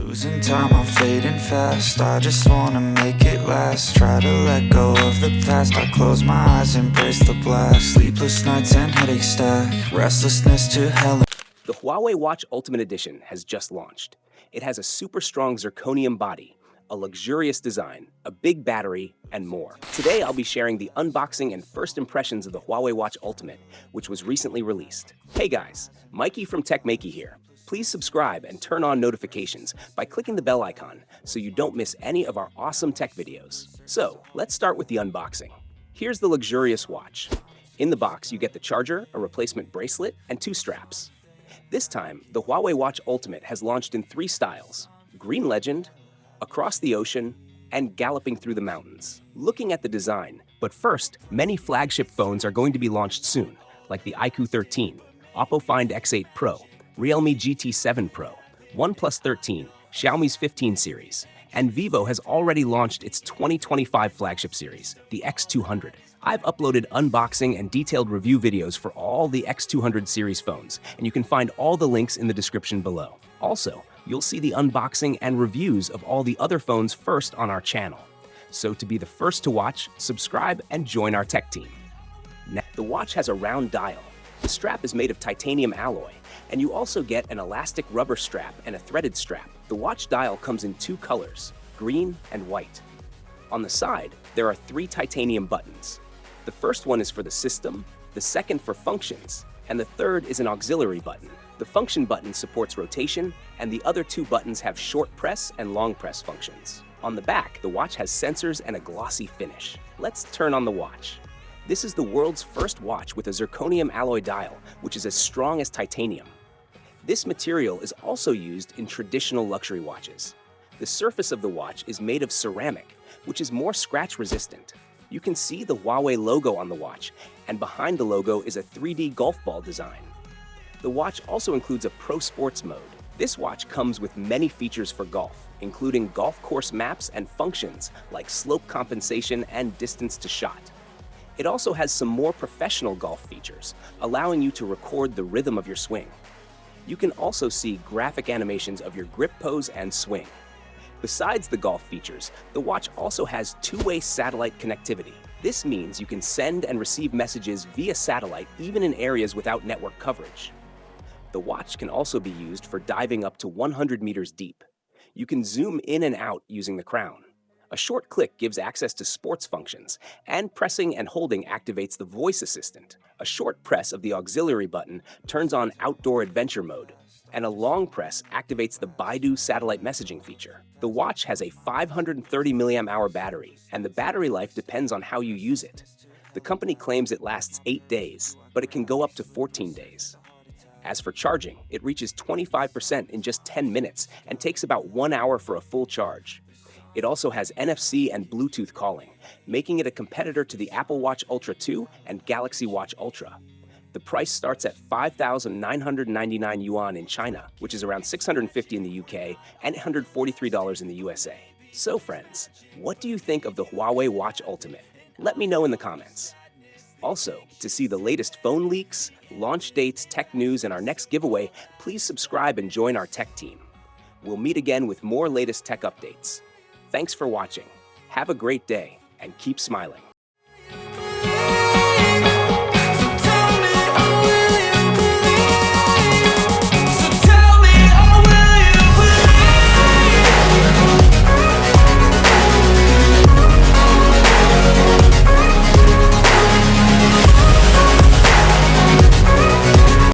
Losing time, I'm fading fast. I just wanna make it last. Try to let go of the past. I close my eyes, embrace the blast. Sleepless nights and headaches stack. Restlessness to hell. The Huawei Watch Ultimate Edition has just launched. It has a super strong zirconium body, a luxurious design, a big battery, and more. Today I'll be sharing the unboxing and first impressions of the Huawei Watch Ultimate, which was recently released. Hey guys, Maiky from techmaiky here. Please subscribe and turn on notifications by clicking the bell icon so you don't miss any of our awesome tech videos. So, let's start with the unboxing. Here's the luxurious watch. In the box, you get the charger, a replacement bracelet, and 2 straps. This time, the Huawei Watch Ultimate has launched in 3 styles: Green Legend, Across the Ocean, and Galloping Through the Mountains. Looking at the design, but first, many flagship phones are going to be launched soon, like the iQOO 13, Oppo Find X8 Pro, Realme GT 7 Pro, OnePlus 13, Xiaomi's 15 series, and Vivo has already launched its 2025 flagship series, the X200. I've uploaded unboxing and detailed review videos for all the X200 series phones, and you can find all the links in the description below. Also, you'll see the unboxing and reviews of all the other phones first on our channel. So to be the first to watch, subscribe and join our tech team. Now, the watch has a round dial. The strap is made of titanium alloy, and you also get an elastic rubber strap and a threaded strap. The watch dial comes in 2 colors, green and white. On the side, there are 3 titanium buttons. The first one is for the system, the second for functions, and the third is an auxiliary button. The function button supports rotation, and the other 2 buttons have short press and long press functions. On the back, the watch has sensors and a glossy finish. Let's turn on the watch. This is the world's first watch with a zirconium alloy dial, which is as strong as titanium. This material is also used in traditional luxury watches. The surface of the watch is made of ceramic, which is more scratch resistant. You can see the Huawei logo on the watch, and behind the logo is a 3D golf ball design. The watch also includes a Pro Sports mode. This watch comes with many features for golf, including golf course maps and functions like slope compensation and distance to shot. It also has some more professional golf features, allowing you to record the rhythm of your swing. You can also see graphic animations of your grip pose and swing. Besides the golf features, the watch also has 2-way satellite connectivity. This means you can send and receive messages via satellite even in areas without network coverage. The watch can also be used for diving up to 100 meters deep. You can zoom in and out using the crown. A short click gives access to sports functions, and pressing and holding activates the voice assistant. A short press of the auxiliary button turns on outdoor adventure mode, and a long press activates the Baidu satellite messaging feature. The watch has a 530 mAh battery, and the battery life depends on how you use it. The company claims it lasts 8 days, but it can go up to 14 days. As for charging, it reaches 25% in just 10 minutes and takes about 1 hour for a full charge. It also has NFC and Bluetooth calling, making it a competitor to the Apple Watch Ultra 2 and Galaxy Watch Ultra. The price starts at 5,999 yuan in China, which is around $650 in the UK and $143 in the USA. So friends, what do you think of the Huawei Watch Ultimate? Let me know in the comments. Also, to see the latest phone leaks, launch dates, tech news, and our next giveaway, please subscribe and join our tech team. We'll meet again with more latest tech updates. Thanks for watching. Have a great day and keep smiling.